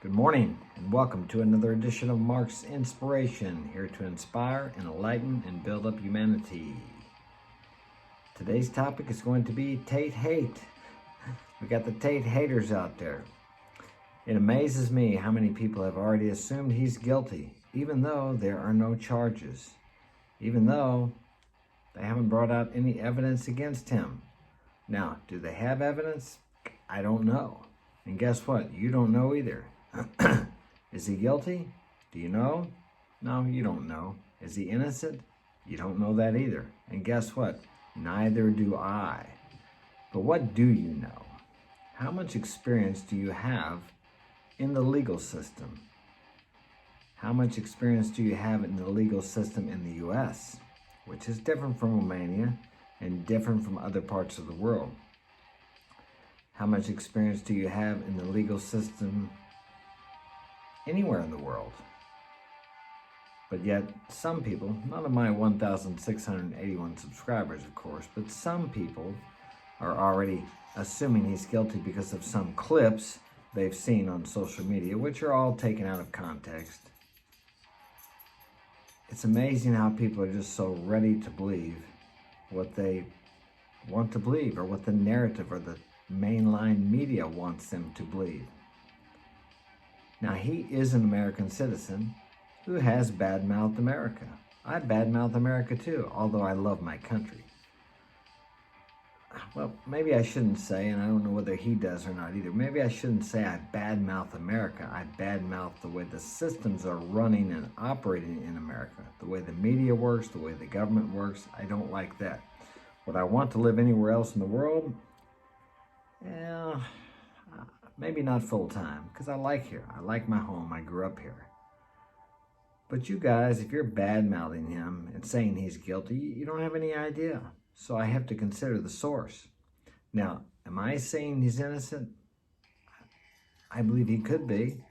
Good morning and welcome to another edition of Mark's Inspiration, here to inspire, enlighten, and build up humanity. Today's topic is going to be Tate hate. We got the Tate haters out there. It amazes me how many people have already assumed he's guilty, even though there are no charges, even though they haven't brought out any evidence against him. Now, do they have evidence? I don't know. And guess what? You don't know either. Is he guilty? Do you know? No, you don't know. Is he innocent? You don't know that either. And guess what? Neither do I. But what do you know? How much experience do you have in the legal system? How much experience do you have in the legal system in the U.S., which is different from Romania and different from other parts of the world? How much experience do you have in the legal system anywhere in the world? But yet, some people, none of my 1,681 subscribers, of course, but some people are already assuming he's guilty because of some clips they've seen on social media, which are all taken out of context. It's amazing how people are just so ready to believe what they want to believe, or what the narrative or the mainline media wants them to believe. Now, he is an American citizen who has badmouthed America. I badmouth America too, although I love my country. Well, maybe I shouldn't say, and I don't know whether he does or not either, maybe I shouldn't say I badmouth America. I badmouth the way the systems are running and operating in America. The way the media works, the way the government works. I don't like that. Would I want to live anywhere else in the world? Yeah, maybe not full time, because I like here. I like my home. I grew up here. But you guys, if you're bad-mouthing him and saying he's guilty, you don't have any idea. So I have to consider the source. Now, am I saying he's innocent? I believe he could be,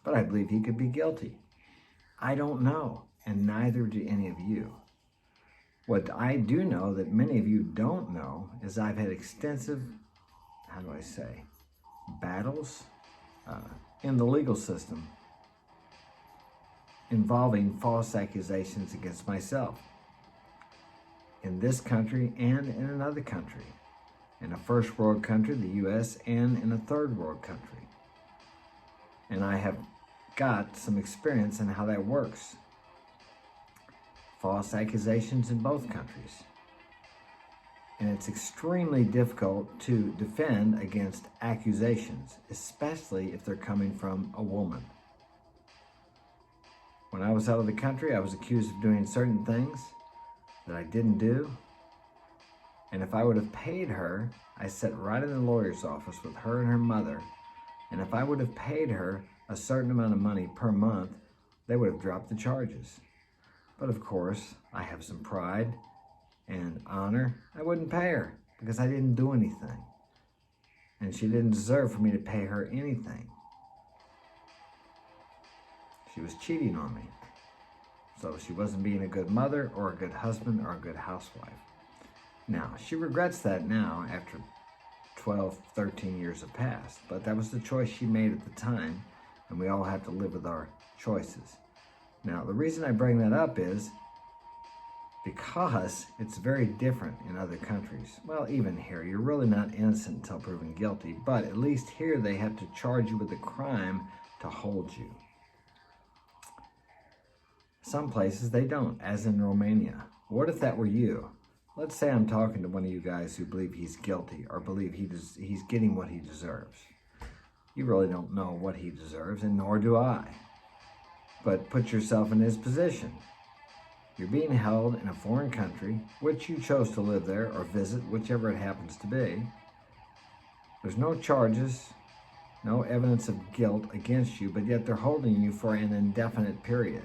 but I believe he could be guilty. I don't know, and neither do any of you. What I do know that many of you don't know is I've had extensive, battles in the legal system involving false accusations against myself in this country and in another country, in a first world country, the U.S., and in a third world country. And I have got some experience in how that works. False accusations in both countries. And it's extremely difficult to defend against accusations, especially if they're coming from a woman. When I was out of the country, I was accused of doing certain things that I didn't do. And if I would have paid her, I sat right in the lawyer's office with her and her mother, and if I would have paid her a certain amount of money per month, they would have dropped the charges. But of course, I have some pride and honor. I wouldn't pay her because I didn't do anything. And she didn't deserve for me to pay her anything. She was cheating on me. So she wasn't being a good mother or a good husband or a good housewife. Now, she regrets that now after 12, 13 years have passed. But that was the choice she made at the time, and we all have to live with our choices. Now, the reason I bring that up is because it's very different in other countries. Well, even here, you're really not innocent until proven guilty, but at least here they have to charge you with a crime to hold you. Some places they don't, as in Romania. What if that were you? Let's say I'm talking to one of you guys who believe he's guilty or believe he's getting what he deserves. You really don't know what he deserves, and nor do I. But put yourself in his position. You're being held in a foreign country, which you chose to live there or visit, whichever it happens to be. There's no charges, no evidence of guilt against you, but yet they're holding you for an indefinite period.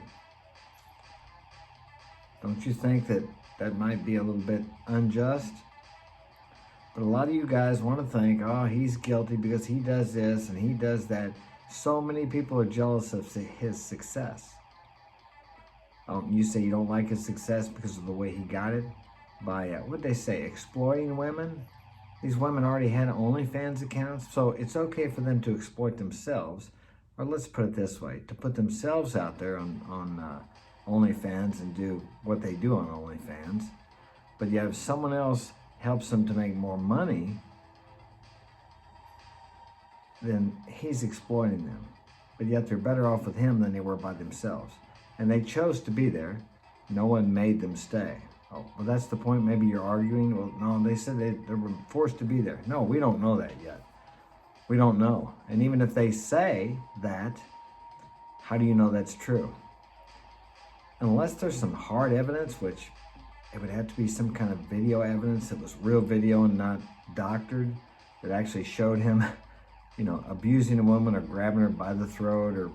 Don't you think that that might be a little bit unjust? But a lot of you guys want to think, oh, he's guilty because he does this and he does that. So many people are jealous of his success. You say you don't like his success because of the way he got it? By, what'd they say, exploiting women? These women already had OnlyFans accounts, so it's okay for them to exploit themselves. or let's put it this way, to put themselves out there on OnlyFans and do what they do on OnlyFans, but yet if someone else helps them to make more money, then he's exploiting them. But yet they're better off with him than they were by themselves. And they chose to be there. No one made them stay. Oh, well, that's the point. Maybe you're arguing. Well, no, they said they were forced to be there. No, we don't know that yet. We don't know. And even if they say that, how do you know that's true? Unless there's some hard evidence, which it would have to be some kind of video evidence that was real video and not doctored, that actually showed him, abusing a woman or grabbing her by the throat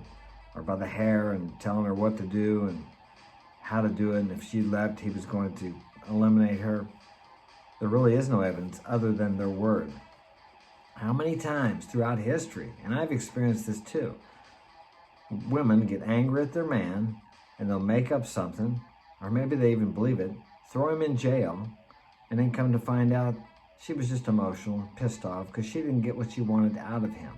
or by the hair and telling her what to do and how to do it. And if she left, he was going to eliminate her. There really is no evidence other than their word. How many times throughout history, and I've experienced this too, women get angry at their man and they'll make up something, or maybe they even believe it, throw him in jail, and then come to find out she was just emotional, pissed off, because she didn't get what she wanted out of him.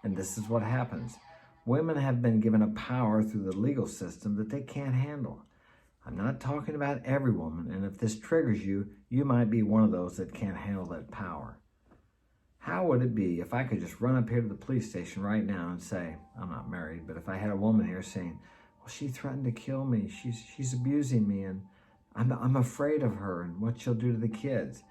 And this is what happens. Women have been given a power through the legal system that they can't handle. I'm not talking about every woman, and if this triggers you, you might be one of those that can't handle that power. How would it be if I could just run up here to the police station right now and say, I'm not married, but if I had a woman here saying, well, she threatened to kill me, she's abusing me, and I'm afraid of her and what she'll do to the kids.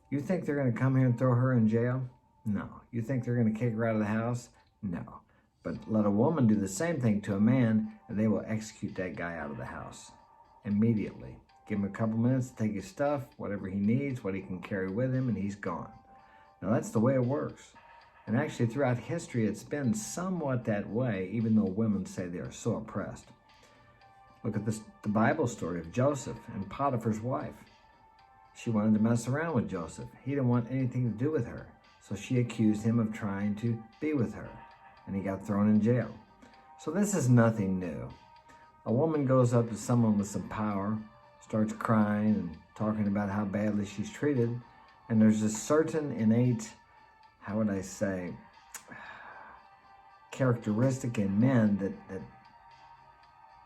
You think they're going to come here and throw her in jail? No. You think they're going to kick her out of the house? No. But let a woman do the same thing to a man, and they will execute that guy out of the house immediately. Give him a couple minutes to take his stuff, whatever he needs, what he can carry with him, and he's gone. Now, that's the way it works. And actually, throughout history, it's been somewhat that way, even though women say they are so oppressed. Look at the Bible story of Joseph and Potiphar's wife. She wanted to mess around with Joseph. He didn't want anything to do with her. So she accused him of trying to be with her, and he got thrown in jail. So this is nothing new. A woman goes up to someone with some power, starts crying and talking about how badly she's treated, and there's a certain innate, characteristic in men that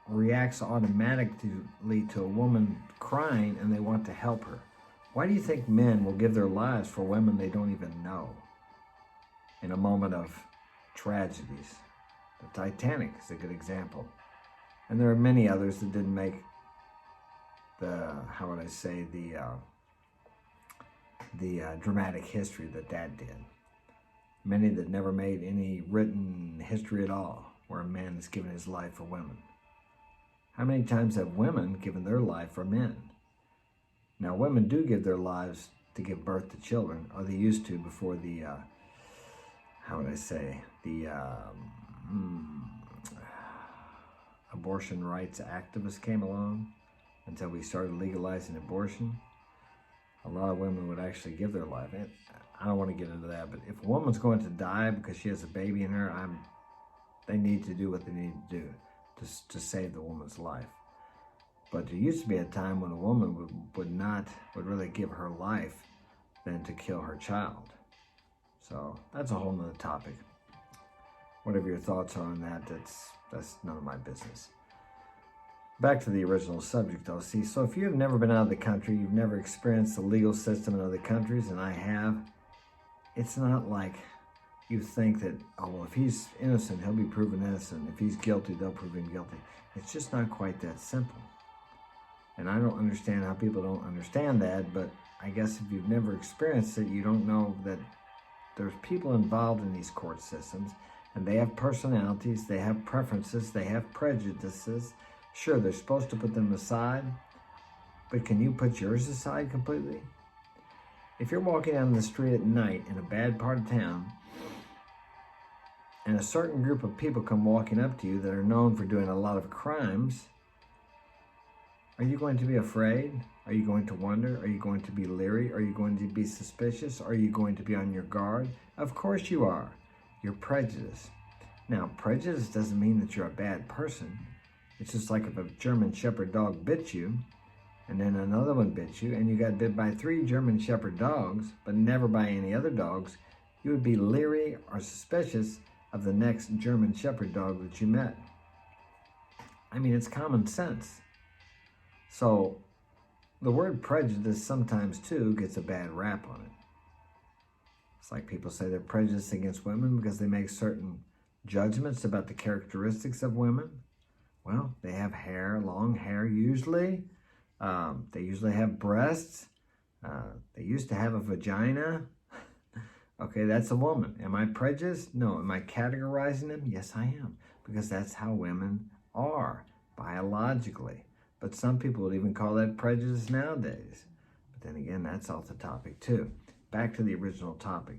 reacts automatically to a woman crying, and they want to help her. Why do you think men will give their lives for women they don't even know in a moment of tragedies? The Titanic is a good example. And there are many others that didn't make the dramatic history that did. Many that never made any written history at all, where a man has given his life for women. How many times have women given their life for men? Now, women do give their lives to give birth to children, or they used to before the, abortion rights activists came along, until we started legalizing abortion. A lot of women would actually give their life. I don't want to get into that, but if a woman's going to die because she has a baby in her, they need to do what they need to do to save the woman's life. But there used to be a time when a woman would rather give her life than to kill her child. So that's a whole nother topic. Whatever your thoughts are on that, that's none of my business. Back to the original subject though. See, so if you've never been out of the country, you've never experienced the legal system in other countries, and I have, it's not like you think that, oh, well, if he's innocent, he'll be proven innocent. If he's guilty, they'll prove him guilty. It's just not quite that simple. And I don't understand how people don't understand that, but I guess if you've never experienced it, you don't know that there's people involved in these court systems, and they have personalities, they have preferences, they have prejudices. Sure, they're supposed to put them aside, but can you put yours aside completely? If you're walking down the street at night in a bad part of town, and a certain group of people come walking up to you that are known for doing a lot of crimes, are you going to be afraid? Are you going to wonder? Are you going to be leery? Are you going to be suspicious? Are you going to be on your guard? Of course you are. You're prejudiced. Now, prejudice doesn't mean that you're a bad person. It's just like if a German Shepherd dog bit you, and then another one bit you, and you got bit by 3 German Shepherd dogs, but never by any other dogs, you would be leery or suspicious of the next German Shepherd dog that you met. I mean, it's common sense. So the word prejudice sometimes too gets a bad rap on it. It's like people say they're prejudiced against women because they make certain judgments about the characteristics of women. Well, they have hair, long hair usually. They usually have breasts. They used to have a vagina. Okay, that's a woman. Am I prejudiced? No. Am I categorizing them? Yes, I am. Because that's how women are, biologically. But some people would even call that prejudice nowadays. But then again, that's off the topic too. Back to the original topic.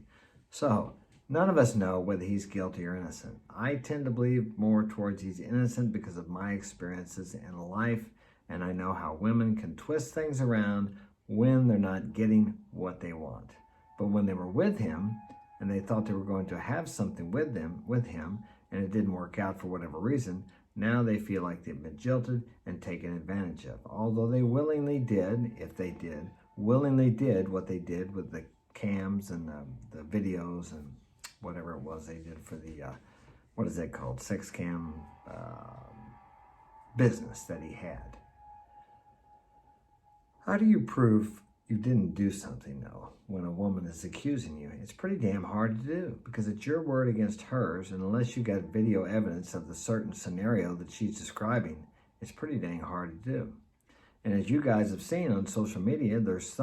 So, none of us know whether he's guilty or innocent. I tend to believe more towards he's innocent because of my experiences in life, and I know how women can twist things around when they're not getting what they want. But when they were with him, and they thought they were going to have something with him, and it didn't work out for whatever reason, now they feel like they've been jilted and taken advantage of. Although they willingly did, if they did, willingly did what they did with the cams and the videos and whatever it was they did for the, what is that called, sex cam business that he had. How do you prove you didn't do something, though, when a woman is accusing you? It's pretty damn hard to do because it's your word against hers, and unless you got video evidence of the certain scenario that she's describing, it's pretty dang hard to do. And as you guys have seen on social media, there's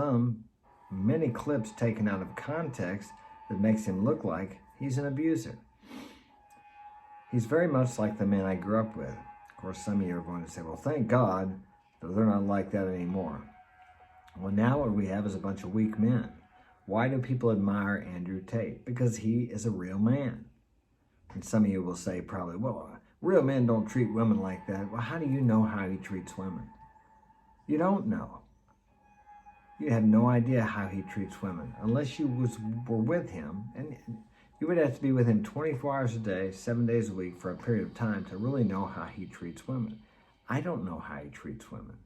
many clips taken out of context that makes him look like he's an abuser. He's very much like the men I grew up with. Of course, some of you are going to say, well, thank God that they're not like that anymore. Well, now what we have is a bunch of weak men. Why do people admire Andrew Tate? Because he is a real man. And some of you will say probably, well, real men don't treat women like that. Well, how do you know how he treats women? You don't know. You have no idea how he treats women unless you were with him. And you would have to be with him 24 hours a day, 7 days a week for a period of time to really know how he treats women. I don't know how he treats women.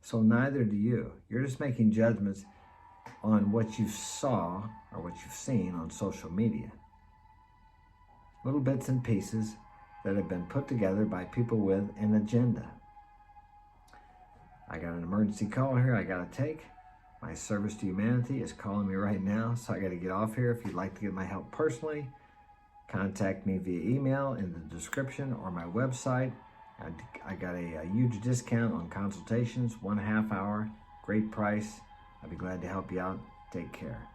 So neither do you. You're just making judgments on what you saw or what you've seen on social media. Little bits and pieces that have been put together by people with an agenda. I got an emergency call here I got to take. My service to humanity is calling me right now, so I got to get off here. If you'd like to get my help personally, contact me via email in the description or my website. I got a huge discount on consultations, 1.5 hour, great price. I'd be glad to help you out. Take care.